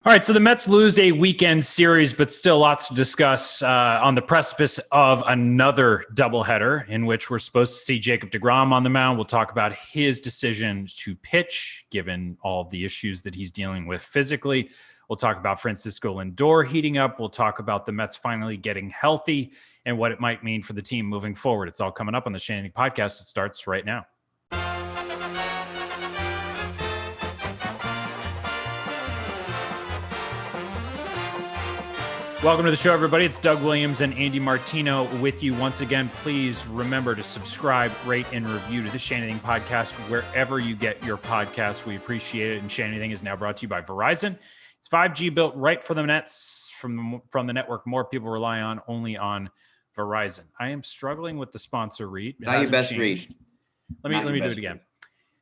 All right, so the Mets lose a weekend series, but still lots to discuss on the precipice of another doubleheader in which we're supposed to see Jacob deGrom on the mound. We'll talk about his decision to pitch, given all of the issues that he's dealing with physically. We'll talk about Francisco Lindor heating up. We'll talk about the Mets finally getting healthy and what it might mean for the team moving forward. It's all coming up on the Shea Anything Podcast. It starts right now. Welcome to the show, everybody. It's Doug Williams and Andy Martino with you once again. Please remember to subscribe, rate, and review to the Shea Anything Podcast wherever you get your podcasts. We appreciate it. And Shea Anything is now brought to you by Verizon. It's 5G built right for the Nets from the network more people rely on, only on Verizon. I am struggling with the sponsor read. Not your best read. Let me do it again.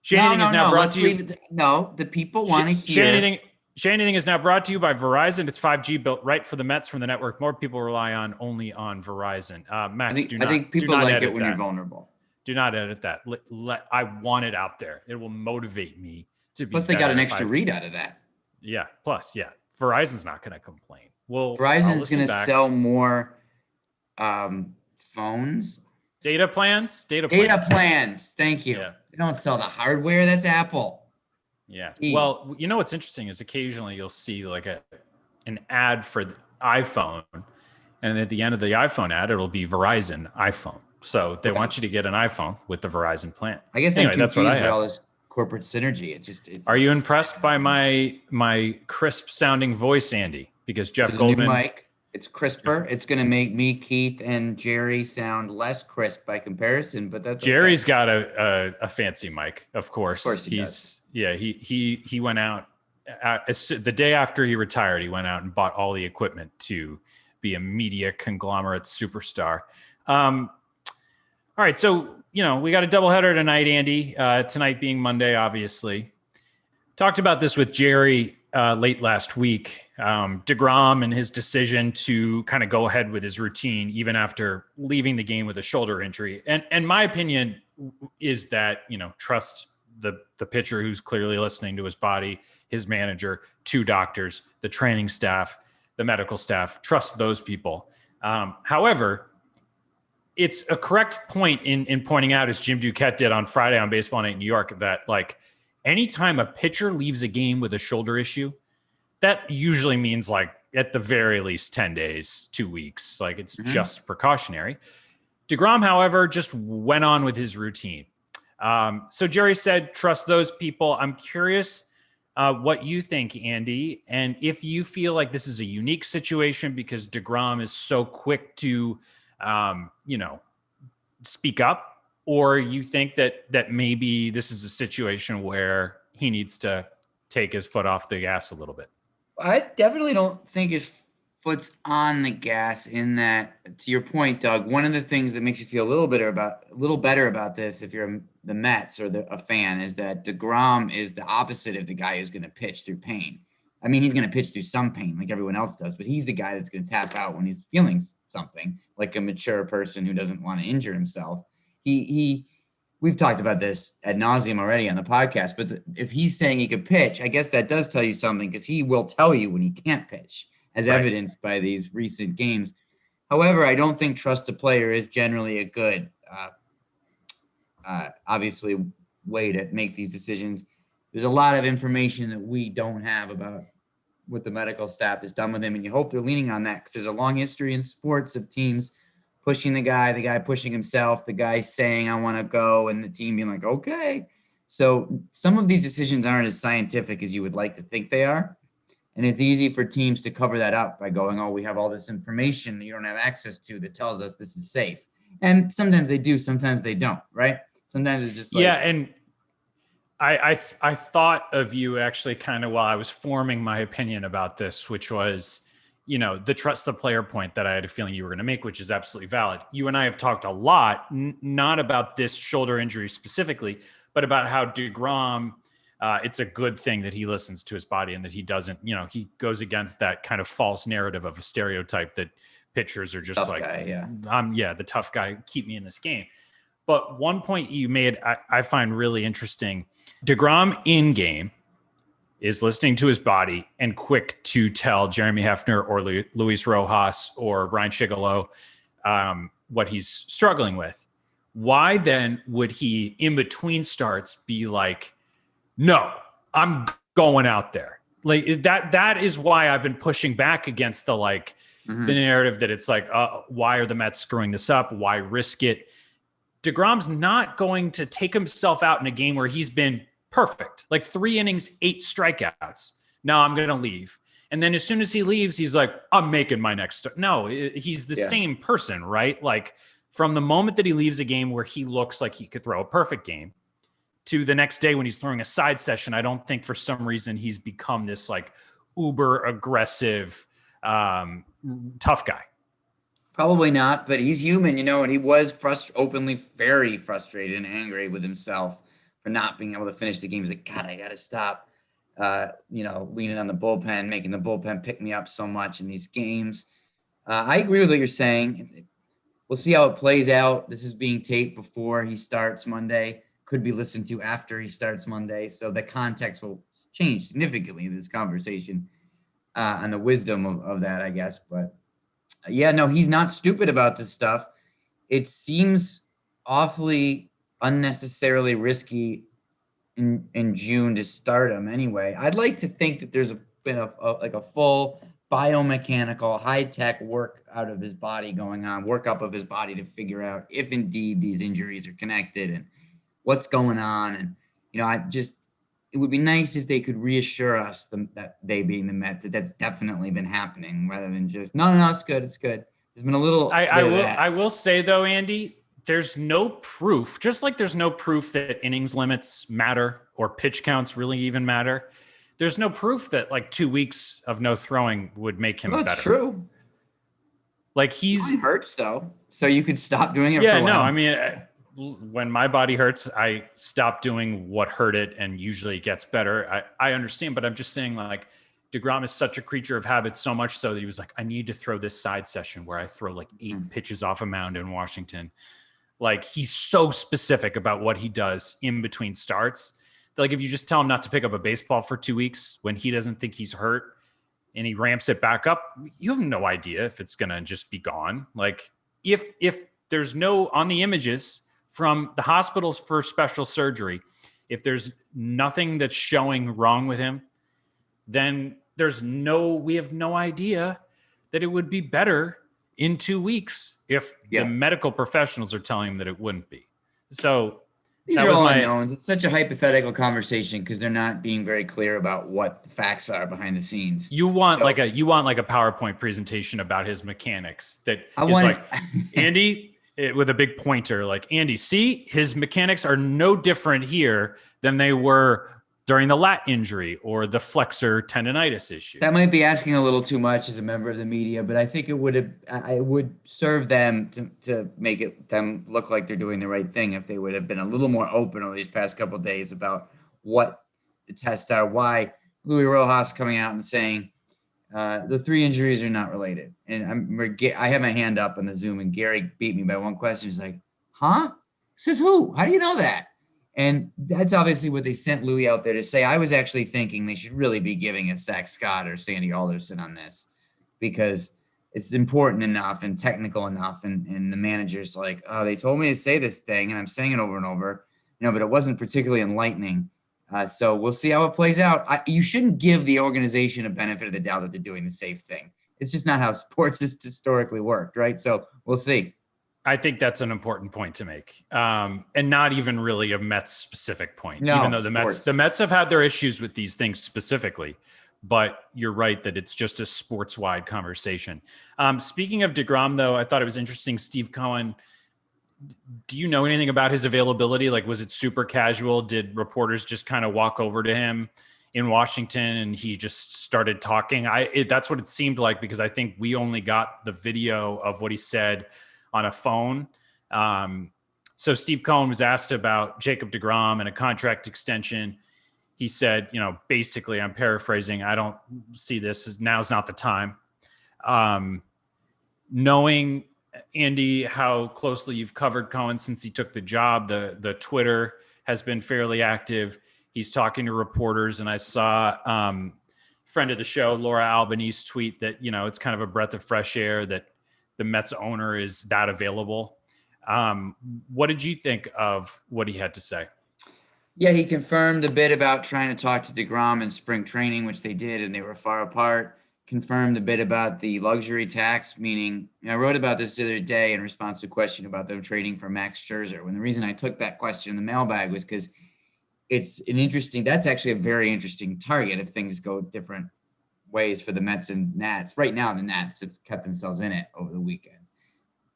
Shea Anything is now brought to you. The people want to hear. Shea Anything is now brought to you by Verizon. It's 5G built right for the Mets from the network more people rely on, only on Verizon. Max, I think people like it when you're vulnerable. Do not edit that. I want it out there. It will motivate me to be. Plus, they got an extra read out of that. Yeah. Plus, yeah. Verizon's not going to complain. Verizon's going to sell more phones. Data plans. Thank you. Yeah. They don't sell the hardware. That's Apple. Yeah. Jeez. Well, you know what's interesting is occasionally you'll see like an ad for the iPhone, and at the end of the iPhone ad, it'll be Verizon iPhone. So they want you to get an iPhone with the Verizon plan. I guess anyway, that's what I have. All this corporate synergy. Are you impressed by my crisp sounding voice, Andy? Because Jeff Goldman, new mic. It's crisper. It's going to make me, Keith, and Jerry sound less crisp by comparison, but that's Jerry's got a fancy mic, of course. Of course he does. Yeah, he went out the day after he retired. He went out and bought all the equipment to be a media conglomerate superstar. All right, so we got a doubleheader tonight, Andy. Tonight being Monday, obviously. Talked about this with Jerry late last week. deGrom and his decision to kind of go ahead with his routine even after leaving the game with a shoulder injury. And my opinion is that, trust the pitcher who's clearly listening to his body, his manager, two doctors, the training staff, the medical staff, trust those people. However, it's a correct point in pointing out, as Jim Duquette did on Friday on Baseball Night in New York, that like anytime a pitcher leaves a game with a shoulder issue, that usually means like at the very least 10 days, 2 weeks. Like it's just precautionary. deGrom, however, just went on with his routine. So Jerry said, trust those people. I'm curious what you think, Andy, and if you feel like this is a unique situation because deGrom is so quick to, speak up, or you think that maybe this is a situation where he needs to take his foot off the gas a little bit. I definitely don't think his foot's on the gas in that, to your point, Doug, one of the things that makes you feel a little better about this, if you're the Mets or a fan, is that deGrom is the opposite of the guy who's going to pitch through pain. I mean, he's going to pitch through some pain like everyone else does, but he's the guy that's going to tap out when he's feeling something, like a mature person who doesn't want to injure himself. We've talked about this ad nauseum already on the podcast, but if he's saying he could pitch, I guess that does tell you something, because he will tell you when he can't pitch, as evidenced by these recent games. However, I don't think trust a player is generally a good, obviously, way to make these decisions. There's a lot of information that we don't have about what the medical staff has done with him, and you hope they're leaning on that, because there's a long history in sports of teams pushing the guy pushing himself, the guy saying, I want to go, and the team being like, okay. So some of these decisions aren't as scientific as you would like to think they are. And it's easy for teams to cover that up by going, oh, we have all this information that you don't have access to that tells us this is safe. And sometimes they do, sometimes they don't, right? Sometimes it's just like... Yeah, and I thought of you actually kind of while I was forming my opinion about this, which was, the trust the player point that I had a feeling you were going to make, which is absolutely valid. You and I have talked a lot, not about this shoulder injury specifically, but about how deGrom, it's a good thing that he listens to his body and that he doesn't, he goes against that kind of false narrative of a stereotype that pitchers are just tough like, guy, I'm the tough guy, keep me in this game. But one point you made, I find really interesting. deGrom in game is listening to his body and quick to tell Jeremy Hefner or Luis Rojas or Brian Chigalo what he's struggling with. Why then would he, in between starts, be like, no, I'm going out there? Like that is why I've been pushing back against the narrative that it's like, why are the Mets screwing this up? Why risk it? deGrom's not going to take himself out in a game where he's been perfect, like 3 innings, 8 strikeouts. No, I'm going to leave. And then as soon as he leaves, he's like, I'm making my next start. No, he's the same person, right? Like from the moment that he leaves a game where he looks like he could throw a perfect game to the next day when he's throwing a side session, I don't think for some reason he's become this like uber aggressive, tough guy. Probably not, but he's human, and he was openly very frustrated and angry with himself for not being able to finish the game. He's like, God, I got to stop, leaning on the bullpen, making the bullpen pick me up so much in these games. I agree with what you're saying. We'll see how it plays out. This is being taped before he starts Monday. Could be listened to after he starts Monday. So the context will change significantly in this conversation and the wisdom of that, I guess. But yeah, no, he's not stupid about this stuff. It seems awfully unnecessarily risky in June to start him anyway. I'd like to think that there's been a full biomechanical high-tech work out of his body going on, workup of his body to figure out if indeed these injuries are connected and what's going on. And, it would be nice if they could reassure us that they being the Mets, that's definitely been happening rather than just, no, it's good. It's good. There's been a little. I will say though, Andy, there's no proof, just like there's no proof that innings limits matter or pitch counts really even matter. There's no proof that like 2 weeks of no throwing would make him better. That's true. Like it hurts though, so you could stop doing it. Yeah, for a while. No, I mean, when my body hurts, I stop doing what hurt it, and usually it gets better. I understand, but I'm just saying, like, deGrom is such a creature of habit, so much so that he was like, I need to throw this side session where I throw like 8 pitches off a mound in Washington. Like, he's so specific about what he does in between starts. Like, if you just tell him not to pick up a baseball for 2 weeks when he doesn't think he's hurt and he ramps it back up, you have no idea if it's going to just be gone. Like, if there's no, on the images from the hospitals for special surgery, if there's nothing that's showing wrong with him, then we have no idea that it would be better in 2 weeks if the medical professionals are telling him that it wouldn't be. So these are all unknowns. It's such a hypothetical conversation because they're not being very clear about what the facts are behind the scenes. You want like a PowerPoint presentation about his mechanics that like, Andy, with a big pointer, like, Andy, see, his mechanics are no different here than they were during the lat injury or the flexor tendonitis issue. That might be asking a little too much as a member of the media, but I think it would serve them to make them look like they're doing the right thing if they would have been a little more open over these past couple of days about what the tests are, why Luis Rojas coming out and saying the 3 injuries are not related. And I have my hand up on the Zoom, and Gary beat me by one question. He's like, huh? Says who? How do you know that? And that's obviously what they sent Louis out there to say. I was actually thinking they should really be giving a Zach Scott or Sandy Alderson on this because it's important enough and technical enough. And the manager's like, oh, they told me to say this thing, and I'm saying it over and over, but it wasn't particularly enlightening. So we'll see how it plays out. You shouldn't give the organization a benefit of the doubt that they're doing the safe thing. It's just not how sports has historically worked, right? So we'll see. I think that's an important point to make, and not even really a Mets specific point. No, even though the Mets have had their issues with these things specifically, but you're right that it's just a sports wide conversation. Speaking of deGrom, though, I thought it was interesting. Steve Cohen. Do you know anything about his availability? Like, was it super casual? Did reporters just kind of walk over to him in Washington and he just started talking? That's what it seemed like, because I think we only got the video of what he said on a phone. So Steve Cohen was asked about Jacob deGrom and a contract extension. He said, basically, I'm paraphrasing, I don't see this as now's not the time. Knowing, Andy, how closely you've covered Cohen since he took the job, the Twitter has been fairly active. he's talking to reporters, and I saw friend of the show, Laura Albanese, tweet that, it's kind of a breath of fresh air that the Mets owner is that available. What did you think of what he had to say? Yeah, he confirmed a bit about trying to talk to deGrom in spring training, which they did, and they were far apart. Confirmed a bit about the luxury tax, meaning I wrote about this the other day in response to a question about them trading for Max Scherzer. When the reason I took that question in the mailbag was because that's actually a very interesting target if things go different ways for the Mets and Nats. Right now, the Nats have kept themselves in it over the weekend,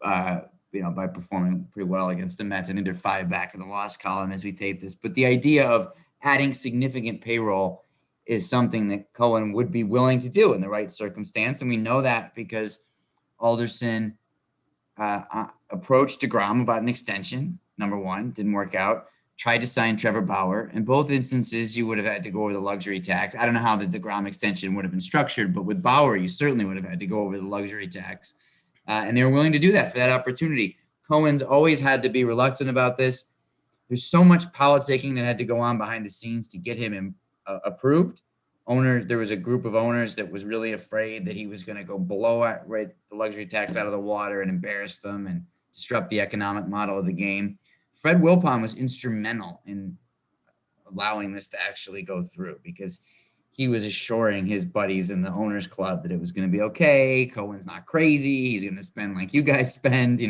by performing pretty well against the Mets. I think they're 5 back in the loss column as we tape this. But the idea of adding significant payroll is something that Cohen would be willing to do in the right circumstance. And we know that because Alderson approached deGrom about an extension. Number one, didn't work out. Tried to sign Trevor Bauer. In both instances, you would have had to go over the luxury tax. I don't know how the deGrom extension would have been structured, but with Bauer, you certainly would have had to go over the luxury tax. And they were willing to do that for that opportunity. Cohen's always had to be reluctant about this. There's so much politicking that had to go on behind the scenes to get him approved. There was a group of owners that was really afraid that he was going to go blow the luxury tax out of the water and embarrass them and disrupt the economic model of the game. Fred Wilpon was instrumental in allowing this to actually go through because he was assuring his buddies in the owners club that it was going to be okay. Cohen's not crazy. He's going to spend like you guys spend,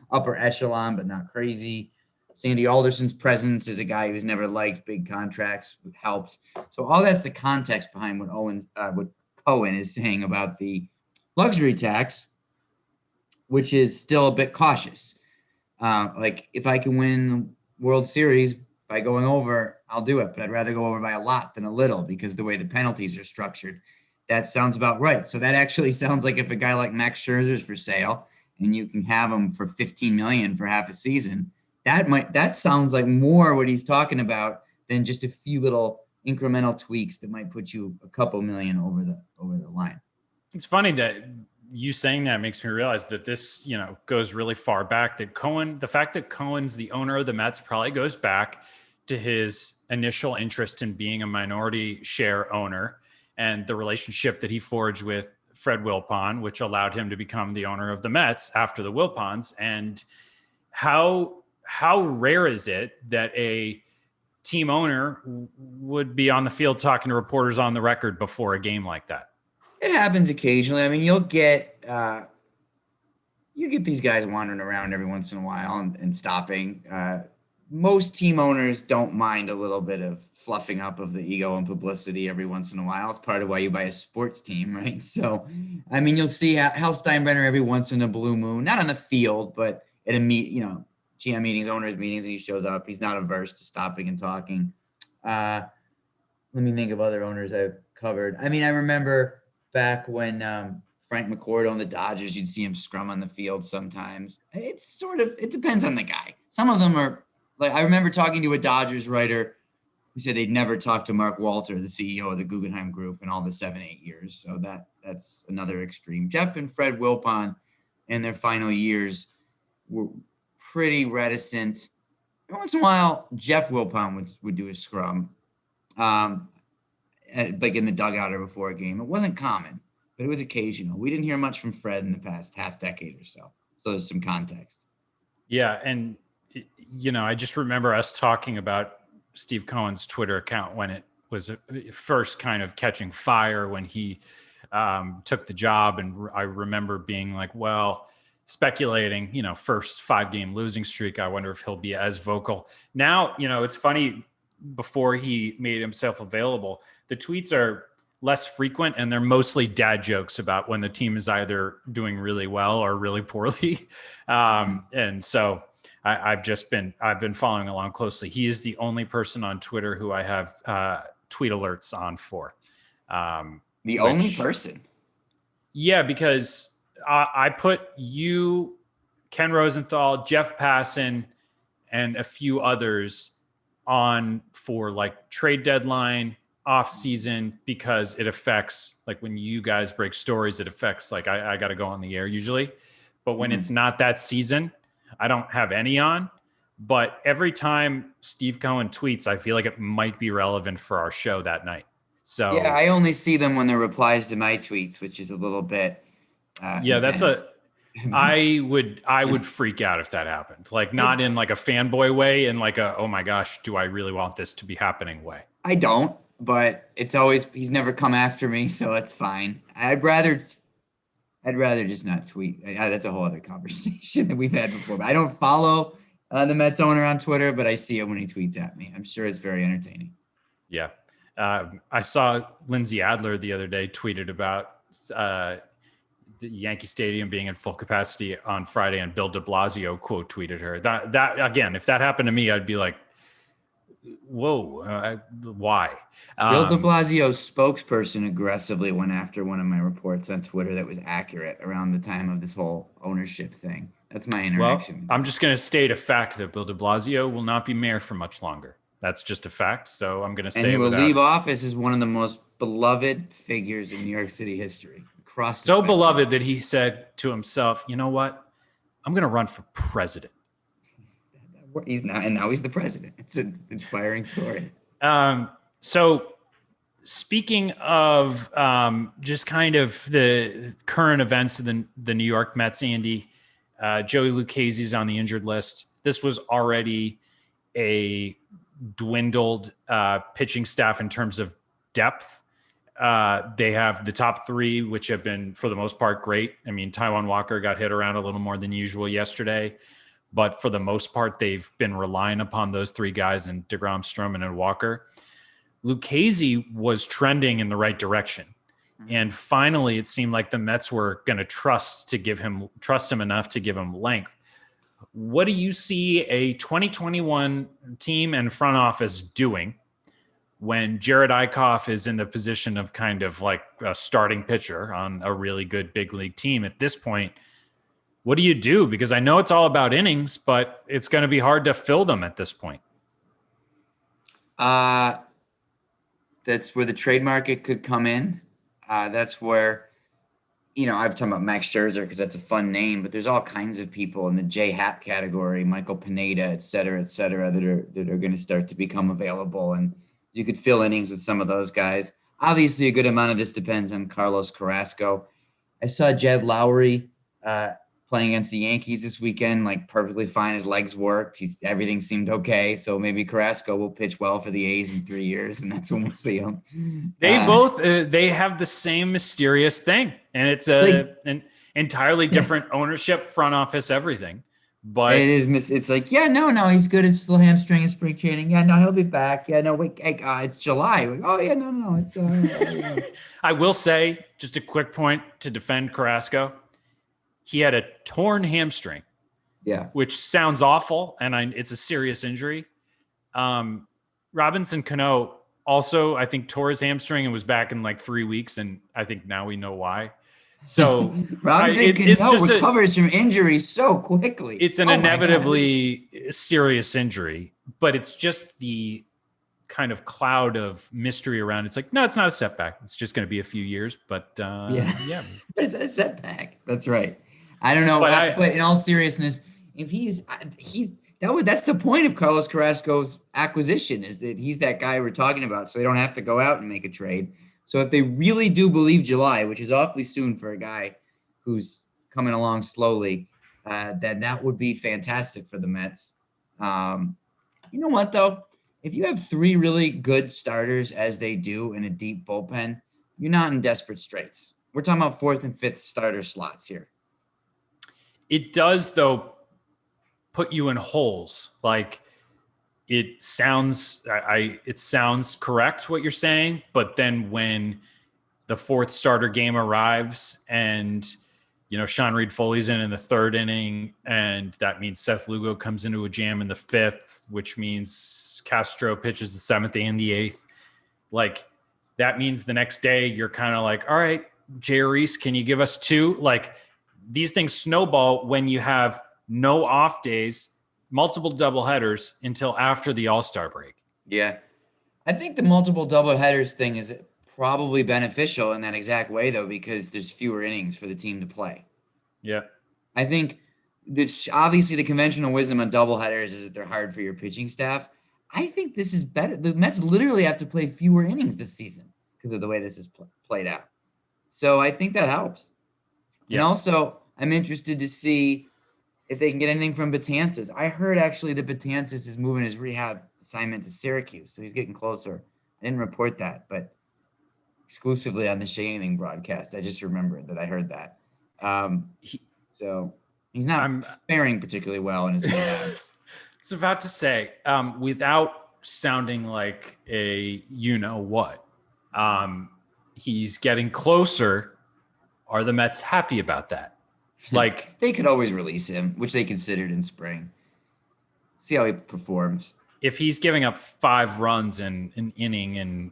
upper echelon, but not crazy. Sandy Alderson's presence is a guy who's never liked big contracts, helps. So all that's the context behind what Cohen is saying about the luxury tax, which is still a bit cautious. Like if I can win World Series by going over, I'll do it, but I'd rather go over by a lot than a little because the way the penalties are structured, that sounds about right. So that actually sounds like if a guy like Max Scherzer is for sale and you can have him for $15 million for half a season, that sounds like more what he's talking about than just a few little incremental tweaks that might put you a couple million over the line. It's funny that you saying that makes me realize that this, goes really far back. The fact that Cohen's the owner of the Mets probably goes back to his initial interest in being a minority share owner and the relationship that he forged with Fred Wilpon, which allowed him to become the owner of the Mets after the Wilpons. And how rare is it that a team owner would be on the field talking to reporters on the record before a game like that? It happens occasionally. I mean, you get these guys wandering around every once in a while and stopping. Most team owners don't mind a little bit of fluffing up of the ego and publicity every once in a while. It's part of why you buy a sports team, right? So, I mean, you'll see Hal Steinbrenner every once in a blue moon, not on the field, but at a GM meetings, owners meetings, when he shows up. He's not averse to stopping and talking. Let me think of other owners I've covered. I mean, I remember back when Frank McCourt owned the Dodgers, you'd see him scrum on the field sometimes. It depends on the guy. Some of them are like, I remember talking to a Dodgers writer who said they'd never talked to Mark Walter, the CEO of the Guggenheim Group, in all the 7-8 years. So that's another extreme. Jeff and Fred Wilpon in their final years were pretty reticent. Every once in a while, Jeff Wilpon would do a scrum, like in the dugout or before a game. It wasn't common, but it was occasional. We didn't hear much from Fred in the past half decade or so. So there's some context. Yeah, and I just remember us talking about Steve Cohen's Twitter account when it was first kind of catching fire when he took the job. And I remember being like, well, speculating, first 5-game losing streak. I wonder if he'll be as vocal. Now, it's funny, before he made himself available, the tweets are less frequent and they're mostly dad jokes about when the team is either doing really well or really poorly. And so I've been following along closely. He is the only person on Twitter who I have tweet alerts on for. Only person? Yeah, because I put you, Ken Rosenthal, Jeff Passan, and a few others on for like trade deadline, off season, because it affects, like when you guys break stories, it affects, like I got to go on the air usually. But when it's not that season, I don't have any on. But every time Steve Cohen tweets, I feel like it might be relevant for our show that night. So Yeah, I only see them when they're replies to my tweets, which is a little bit yeah, intense. I would freak out if that happened. Like not in like a fanboy way, in like a, oh my gosh, do I really want this to be happening way. I don't, but it's always he's never come after me, so it's fine. I'd rather just not tweet. That's a whole other conversation that we've had before. But I don't follow the Mets owner on Twitter, but I see it when he tweets at me. I'm sure it's very entertaining. Yeah. I saw Lindsay Adler the other day tweeted about the Yankee Stadium being at full capacity on Friday, and Bill de Blasio quote tweeted her. That again, if that happened to me, I'd be like, whoa, why? Bill de Blasio's spokesperson aggressively went after one of my reports on Twitter that was accurate around the time of this whole ownership thing. That's my interaction. Well, I'm just going to state a fact that Bill de Blasio will not be mayor for much longer. That's just a fact. So I'm going to say, and he will leave office as one of the most beloved figures in New York City history. So beloved that he said to himself, you know what? I'm going to run for president. Now he's the president. It's an inspiring story. So speaking of just kind of the current events of the New York Mets, Andy, Joey Lucchesi is on the injured list. This was already a dwindled pitching staff in terms of depth. They have the top three, which have been, for the most part, great. I mean, Taijuan Walker got hit around a little more than usual yesterday, but for the most part, they've been relying upon those three guys in deGrom, Stroman, and Walker. Lucchesi was trending in the right direction. And finally, it seemed like the Mets were going to trust him enough to give him length. What do you see a 2021 team and front office doing when Jared Eichhoff is in the position of kind of like a starting pitcher on a really good big league team at this point? What do you do? Because I know it's all about innings, but it's going to be hard to fill them at this point. That's where the trade market could come in. That's where, I've talked about Max Scherzer because that's a fun name, but there's all kinds of people in the J Happ category, Michael Pineda, et cetera, that are going to start to become available. And you could fill innings with some of those guys. Obviously, a good amount of this depends on Carlos Carrasco. I saw Jed Lowry playing against the Yankees this weekend, like perfectly fine. His legs worked. Everything seemed okay. So maybe Carrasco will pitch well for the A's in 3 years, and that's when we'll see him. They have the same mysterious thing, and it's an entirely different ownership, front office, everything. But it is. It's like, no, he's good. It's still hamstring and spring training. Yeah, no, he'll be back. Yeah, no, wait, it's July. Like, oh yeah, no, it's. I will say, just a quick point to defend Carrasco. He had a torn hamstring, which sounds awful, and it's a serious injury. Robinson Cano also, I think, tore his hamstring and was back in like 3 weeks, and I think now we know why. So Robinson Cano recovers from injuries so quickly. It's an inevitably serious injury, but it's just the kind of cloud of mystery around. It's like, no, it's not a setback. It's just going to be a few years, but it's a setback. That's right. I don't know, but in all seriousness, if that's the point of Carlos Carrasco's acquisition, is that he's that guy we're talking about, so they don't have to go out and make a trade. So if they really do believe July, which is awfully soon for a guy who's coming along slowly, then that would be fantastic for the Mets. You know what, though? If you have three really good starters, as they do, in a deep bullpen, you're not in desperate straits. We're talking about fourth and fifth starter slots here. It does, though, put you in holes. Like, it sounds correct what you're saying, but then when the fourth starter game arrives and, Sean Reed-Foley's in the third inning, and that means Seth Lugo comes into a jam in the fifth, which means Castro pitches the seventh and the eighth. Like, that means the next day you're kind of like, all right, Jay Reese, can you give us two? Like, these things snowball when you have no off days, multiple doubleheaders until after the All-Star break. Yeah. I think the multiple doubleheaders thing is probably beneficial in that exact way, though, because there's fewer innings for the team to play. Yeah. I think obviously the conventional wisdom on doubleheaders is that they're hard for your pitching staff. I think this is better. The Mets literally have to play fewer innings this season because of the way this is played out. So I think that helps. Yeah. And also, I'm interested to see if they can get anything from Betances. I heard actually that Betances is moving his rehab assignment to Syracuse, so he's getting closer. I didn't report that, but exclusively on the Shea Anything broadcast, I just remembered that I heard that. So he's not faring particularly well in his rehab. I was about to say, without sounding like a you-know-what, he's getting closer. Are the Mets happy about that? Like they could always release him, which they considered in spring. See how he performs. If he's giving up 5 runs in an inning, and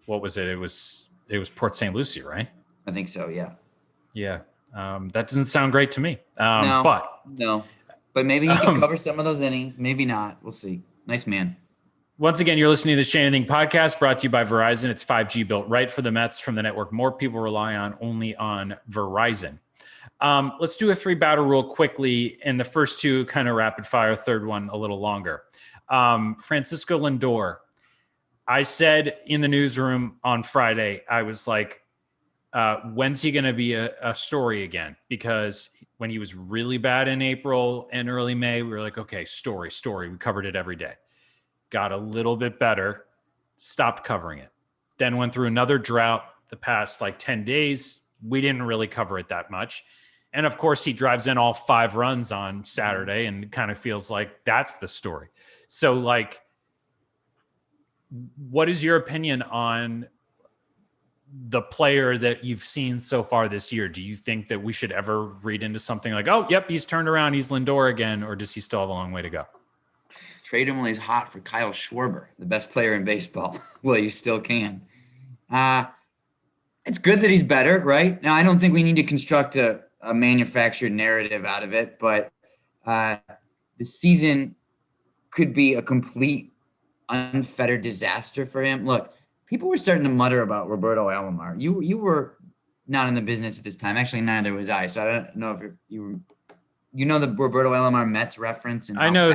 what was it? It was Port St. Lucie, right? I think so. Yeah. Yeah. That doesn't sound great to me. No, but maybe he can cover some of those innings. Maybe not. We'll see. Nice man. Once again, you're listening to the Shea Anything Podcast, brought to you by Verizon. It's 5G built right for the Mets from the network more people rely on, only on Verizon. Let's do a 3-batter rule quickly, and the first 2 kind of rapid fire, third one a little longer. Francisco Lindor. I said in the newsroom on Friday, I was like, when's he going to be a story again? Because when he was really bad in April and early May, we were like, okay, story. We covered it every day. Got a little bit better, stopped covering it. Then went through another drought the past 10 days. We didn't really cover it that much. And of course, he drives in all 5 runs on Saturday and kind of feels like that's the story. So what is your opinion on the player that you've seen so far this year? Do you think that we should ever read into something like, oh, yep, he's turned around, he's Lindor again, or does he still have a long way to go? Trade him when he's hot for Kyle Schwarber, the best player in baseball. Well, you still can. It's good that he's better, right? Now, I don't think we need to construct a manufactured narrative out of it, but the season could be a complete unfettered disaster for him. Look, people were starting to mutter about Roberto Alomar. You were not in the business at this time. Actually, neither was I. So I don't know if you know the Roberto Alomar Mets reference, and I know.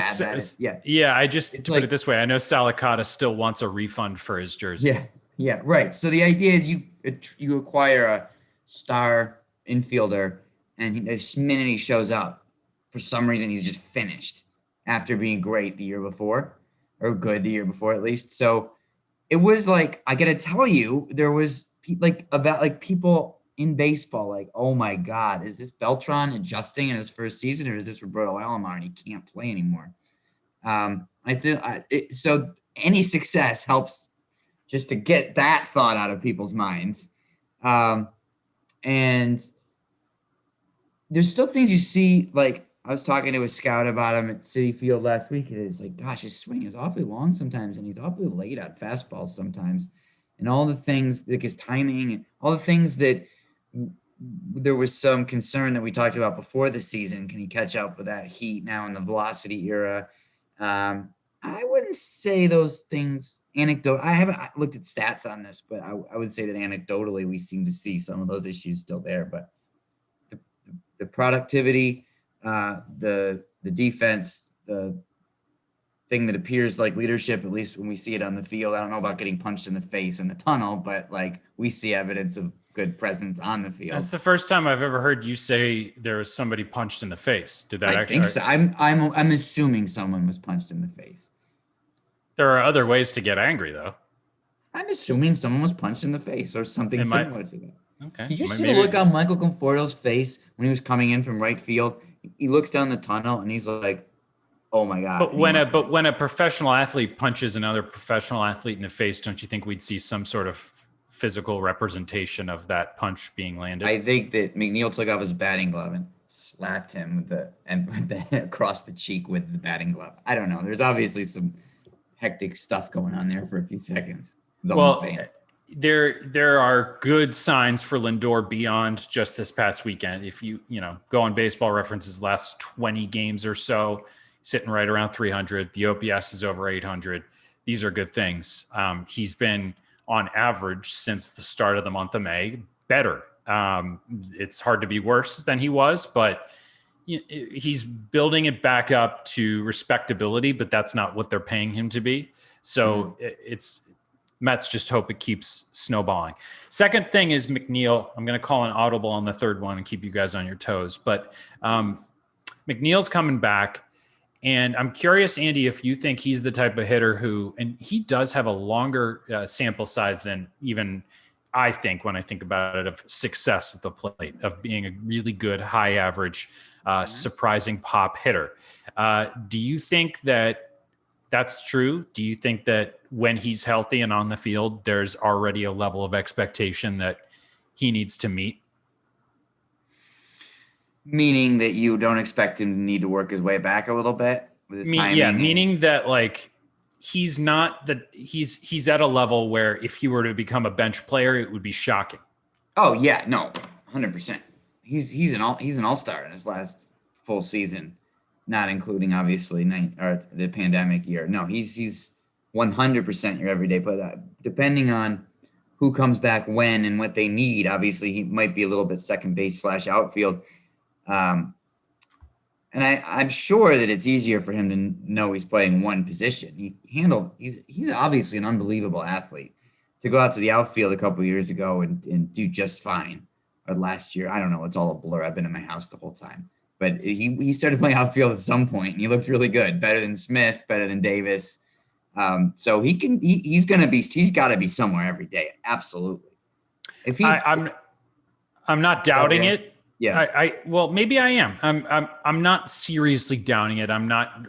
Yeah. I just to put it this way, I know Salicata still wants a refund for his jersey. Yeah, right. So the idea is you acquire a star infielder, and the minute he shows up, for some reason he's just finished after being great the year before, or good the year before at least. So it was I gotta tell you, there was people in baseball, oh my God, is this Beltran adjusting in his first season, or is this Roberto Alomar and he can't play anymore? So any success helps just to get that thought out of people's minds. And there's still things you see, I was talking to a scout about him at Citi Field last week, and it's gosh, his swing is awfully long sometimes, and he's awfully late on fastballs sometimes. And all the things, his timing, and all the things that there was some concern that we talked about before the season. Can he catch up with that heat now in the velocity era? I wouldn't say those things anecdote. I haven't looked at stats on this, but I would say that anecdotally we seem to see some of those issues still there. But the productivity, the defense, the thing that appears like leadership, at least when we see it on the field. I don't know about getting punched in the face in the tunnel, but we see evidence of good presence on the field. That's the first time I've ever heard you say there was somebody punched in the face. Did that actually? I think so. I'm assuming someone was punched in the face. There are other ways to get angry, though. I'm assuming someone was punched in the face or something similar to that. Okay. Did you see the look on Michael Conforto's face when he was coming in from right field? He looks down the tunnel and he's like, "Oh my God!" But when a professional athlete punches another professional athlete in the face, don't you think we'd see some sort of physical representation of that punch being landed? I think that McNeil took off his batting glove and slapped him across the cheek with the batting glove. I don't know. There's obviously some hectic stuff going on there for a few seconds. Well, there are good signs for Lindor beyond just this past weekend. If you go on Baseball Reference's last 20 games or so, sitting right around 300. The OPS is over 800. These are good things. He's been on average since the start of the month of May better. It's hard to be worse than he was, but he's building it back up to respectability, but that's not what they're paying him to be. So it's Mets just hope it keeps snowballing. Second thing is McNeil. I'm going to call an audible on the third one and keep you guys on your toes. But McNeil's coming back. And I'm curious, Andy, if you think he's the type of hitter who, and he does have a longer sample size than even I think when I think about it, of success at the plate, of being a really good, high average, surprising pop hitter. Do you think that that's true? Do you think that when he's healthy and on the field, there's already a level of expectation that he needs to meet? Meaning that you don't expect him to need to work his way back a little bit with his timing? Yeah, meaning that like he's not that he's at a level where if he were to become a bench player, it would be shocking. Oh yeah, no, 100%. He's an all-star in his last full season, not including obviously the pandemic year. No, he's 100% your everyday player. Depending on who comes back when and what they need, obviously he might be a little bit second base / outfield. And I'm sure that it's easier for him to know he's playing one position. He's obviously an unbelievable athlete. To go out to the outfield a couple of years ago and do just fine, or last year, I don't know, it's all a blur. I've been in my house the whole time. But he started playing outfield at some point, and he looked really good, better than Smith, better than Davis. So he's got to be somewhere every day. Absolutely. I'm not doubting it. Yeah. Well, maybe I am. I'm not seriously doubting it. I'm not,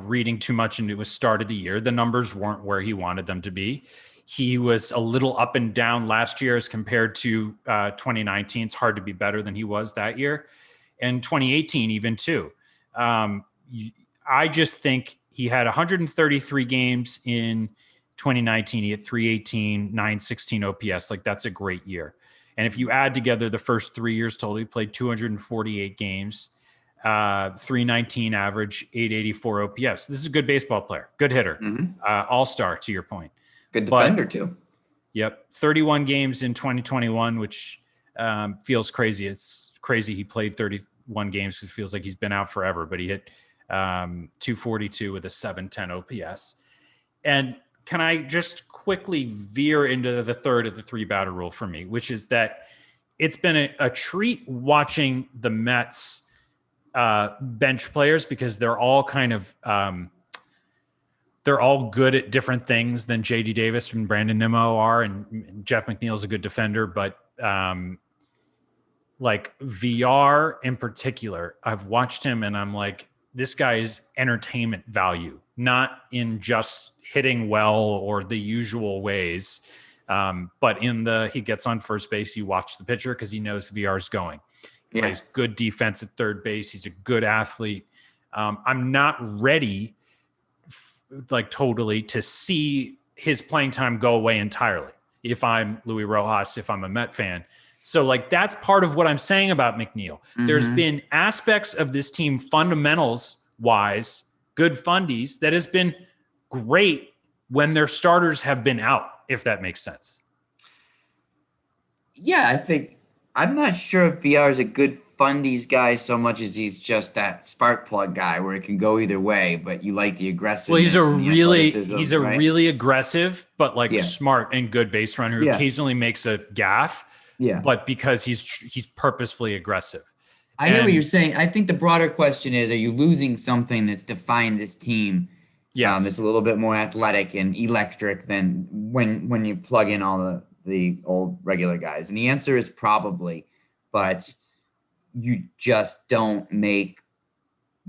reading too much into his start of the year. The numbers weren't where he wanted them to be. He was a little up and down last year as compared to 2019. It's hard to be better than he was that year. And 2018 even too. I just think he had 133 games in 2019. He had 318, 916 OPS. Like that's a great year. And if you add together the first 3 years total, he played 248 games, 319 average, 884 OPS. This is a good baseball player, good hitter, all-star to your point. Good defender too. Yep. 31 games in 2021, which feels crazy. It's crazy he played 31 games because it feels like he's been out forever, but he hit 242 with a 710 OPS. And can I just quickly veer into the third of the three batter rule for me, which is that it's been a treat watching the Mets bench players because they're all kind of they're all good at different things than JD Davis and Brandon Nimmo are, and Jeff McNeil's a good defender, but like VR in particular, I've watched him and I'm like, this guy is entertainment value, not in just hitting well or the usual ways. But he gets on first base, you watch the pitcher because he knows VR's going. He plays good defense at third base. He's a good athlete. I'm not ready totally to see his playing time go away entirely. If I'm Luis Rojas, if I'm a Met fan. So that's part of what I'm saying about McNeil. There's been aspects of this team fundamentals wise, good fundies that has been great when their starters have been out, if that makes sense. Yeah, I'm not sure if VR is a good fundies guy so much as he's just that spark plug guy where it can go either way, but you like the aggressiveness. Well, he's a really aggressive, but smart and good base runner who occasionally makes a gaffe. Yeah. But because he's purposefully aggressive. I hear what you're saying. I think the broader question is, are you losing something that's defined this team? Yes. It's a little bit more athletic and electric than when you plug in all the old regular guys. And the answer is probably, but you just don't make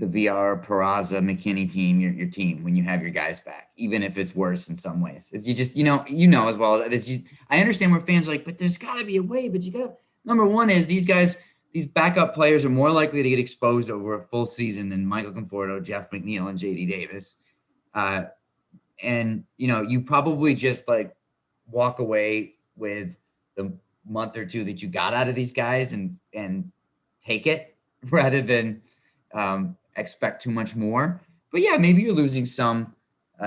the VR, Peraza, McKinney team your team when you have your guys back, even if it's worse in some ways. You just, as well as I understand where fans are like, but there's got to be a way. But number one is these guys, these backup players are more likely to get exposed over a full season than Michael Conforto, Jeff McNeil, and JD Davis. And you probably just walk away with the month or two that you got out of these guys and take it rather than expect too much more. But yeah, maybe you're losing some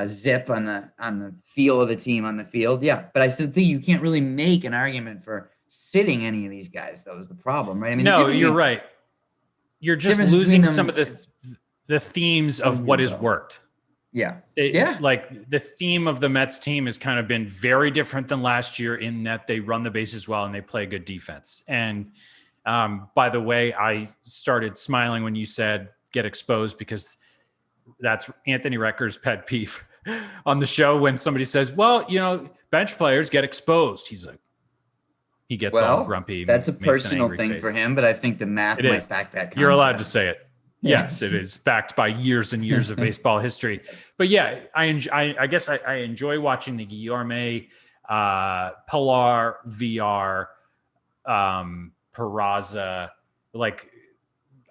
zip on the feel of the team on the field. Yeah, but I still think you can't really make an argument for sitting any of these guys. That was the problem, right? I mean, no, you're right. you're just losing some of the themes of what has worked. Yeah. Like the theme of the Mets team has kind of been very different than last year in that they run the bases well and they play good defense. And by the way, I started smiling when you said get exposed, because that's Anthony Recker's pet peeve on the show. When somebody says, well, bench players get exposed, he's like, he gets all grumpy. That's a personal thing for him, but I think the math might back that concept. You're allowed to say it. Yes, it is backed by years and years of baseball history. But yeah, I guess I enjoy watching the Guillorme, Pilar, VR, Peraza. Like,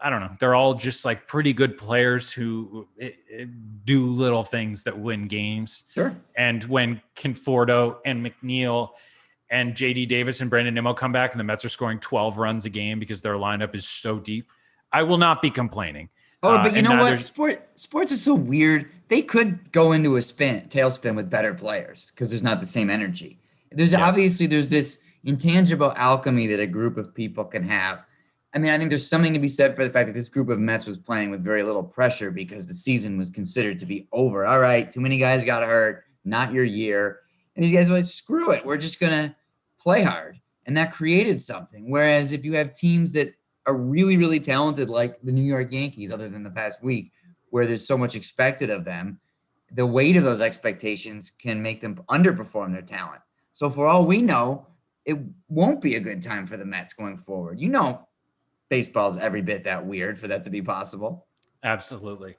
I don't know. They're all just like pretty good players who do little things that win games. Sure. And when Conforto and McNeil and JD Davis and Brandon Nimmo come back and the Mets are scoring 12 runs a game because their lineup is so deep, I will not be complaining. Oh, but you know what? Sports is so weird. They could go into a tailspin with better players because there's not the same energy. Obviously there's this intangible alchemy that a group of people can have. I mean, I think there's something to be said for the fact that this group of Mets was playing with very little pressure because the season was considered to be over. All right, too many guys got hurt, not your year. And these guys were like, screw it, we're just going to play hard. And that created something. Whereas if you have teams that are really, really talented, like the New York Yankees, other than the past week, where there's so much expected of them, the weight of those expectations can make them underperform their talent. So for all we know, it won't be a good time for the Mets going forward. Baseball's every bit that weird for that to be possible. Absolutely.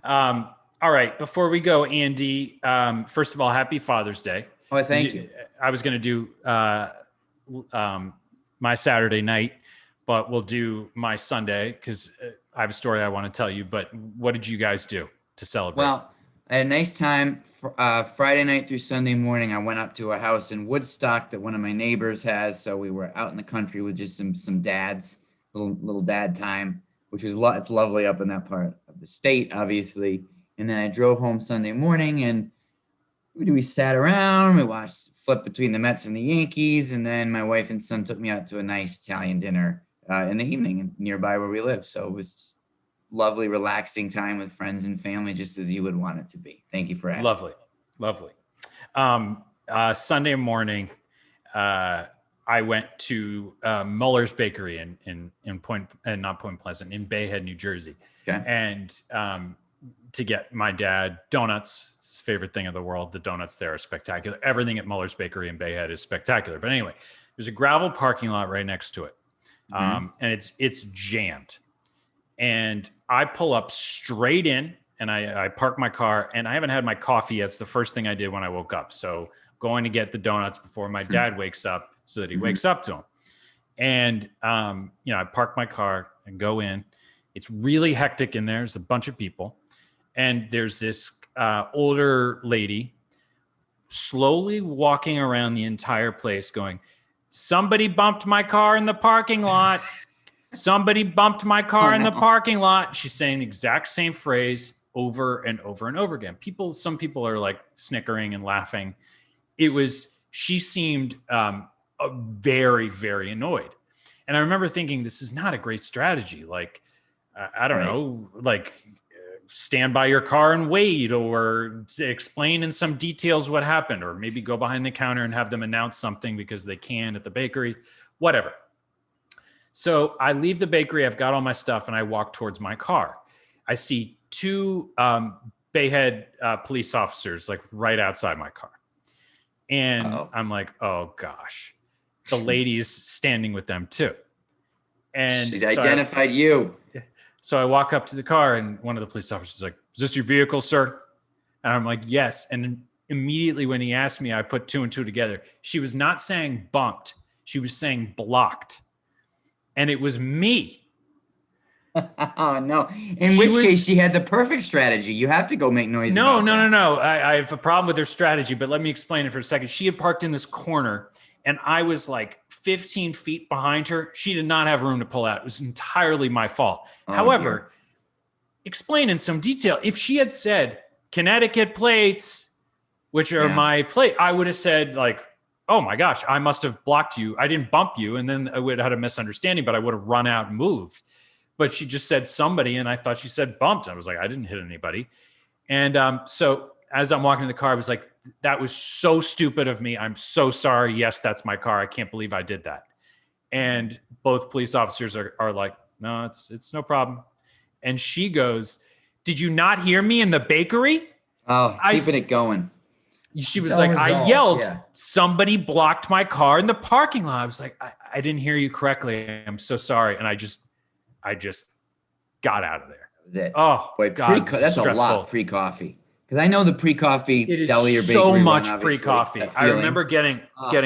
All right. Before we go, Andy, first of all, happy Father's Day. Oh, thank you. I was going to do my Saturday night, but we'll do my Sunday because I have a story I want to tell you. But what did you guys do to celebrate? Well, I had a nice time. Friday night through Sunday morning, I went up to a house in Woodstock that one of my neighbors has. So we were out in the country with just some dads. Little dad time, which was it's lovely up in that part of the state, obviously. And then I drove home Sunday morning, and we sat around. We watched flip between the Mets and the Yankees, and then my wife and son took me out to a nice Italian dinner in the evening nearby where we live. So it was lovely, relaxing time with friends and family, just as you would want it to be. Thank you for asking. Lovely. Sunday morning, I went to Muller's Bakery in not Point Pleasant, in Bay Head, New Jersey. Okay. And to get my dad donuts. It's his favorite thing in the world. The donuts there are spectacular. Everything at Muller's Bakery in Bay Head is spectacular. But anyway, there's a gravel parking lot right next to it. And it's jammed. And I pull up straight in and I park my car, and I haven't had my coffee yet. It's the first thing I did when I woke up. So going to get the donuts before my dad wakes up so that he wakes up to them. And, I park my car and go in. It's really hectic in there. There's a bunch of people. And there's this older lady slowly walking around the entire place going, "Somebody bumped my car in the parking lot. Somebody bumped my car in the parking lot." She's saying the exact same phrase over and over and over again. Some people are like snickering and laughing. She seemed very, very annoyed. And I remember thinking, this is not a great strategy. Like, I don't know, like stand by your car and wait, or explain in some details what happened, or maybe go behind the counter and have them announce something because they can at the bakery, whatever. So I leave the bakery. I've got all my stuff and I walk towards my car. I see two Bayhead police officers like right outside my car. And I'm like, oh gosh, the lady's standing with them too. And she's identified you. So I walk up to the car and one of the police officers is like, "Is this your vehicle, sir?" And I'm like, "Yes." And then immediately when he asked me, I put two and two together. She was not saying bumped. She was saying blocked. And it was me. Oh, no. In which case, she had the perfect strategy. You have to go make noise. No. I have a problem with her strategy, but let me explain it for a second. She had parked in this corner, and I was like 15 feet behind her. She did not have room to pull out. It was entirely my fault. However, explain in some detail. If she had said Connecticut plates, which are my plate, I would have said like, "Oh my gosh, I must have blocked you. I didn't bump you." And then I would have had a misunderstanding, but I would have run out and moved. but she just said somebody, and I thought she said bumped. I was like, I didn't hit anybody. And so as I'm walking to the car, I was like, that was so stupid of me. I'm so sorry. Yes, that's my car. I can't believe I did that. And both police officers are like, no, it's no problem. And she goes, did you not hear me in the bakery? Oh, keeping it going. She was like, I yelled, somebody blocked my car in the parking lot. I was like, I didn't hear you correctly. I'm so sorry. And I just got out of there. That was it. Oh, boy, God, that's stressful. A lot pre-coffee. Because I know the pre-coffee deli or bakery. So much pre-coffee. I remember getting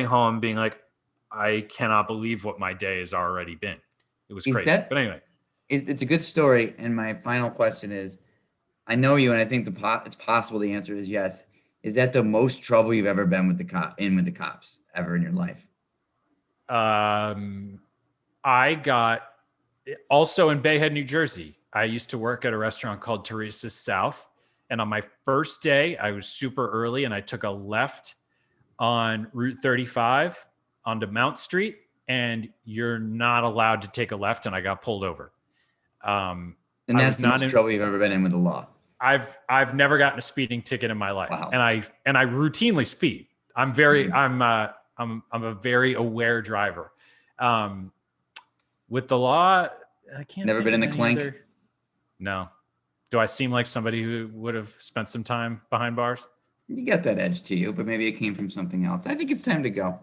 home and being like, I cannot believe what my day has already been. It was crazy. But anyway. It's a good story. And my final question is, I know you, and I think it's possible the answer is yes. Is that the most trouble you've ever been with the cops ever in your life? I got also in Bayhead, New Jersey. I used to work at a restaurant called Teresa's South. And on my first day, I was super early and I took a left on Route 35 onto Mount Street, and you're not allowed to take a left, and I got pulled over. And that's the most trouble you've ever been in with the law. I've never gotten a speeding ticket in my life. Wow. And I routinely speed. I'm a very aware driver. With the law, I can't. Never been in the clink? No. Do I seem like somebody who would have spent some time behind bars? You got that edge to you, but maybe it came from something else. I think it's time to go.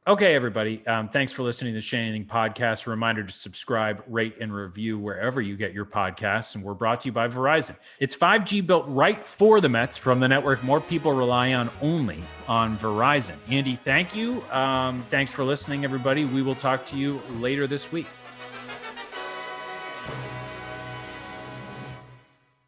Okay, everybody. Thanks for listening to the Shea Anything Podcast. A reminder to subscribe, rate, and review wherever you get your podcasts. And we're brought to you by Verizon. It's 5G built right for the Mets from the network more people rely on only on Verizon. Andy, thank you. Thanks for listening, everybody. We will talk to you later this week.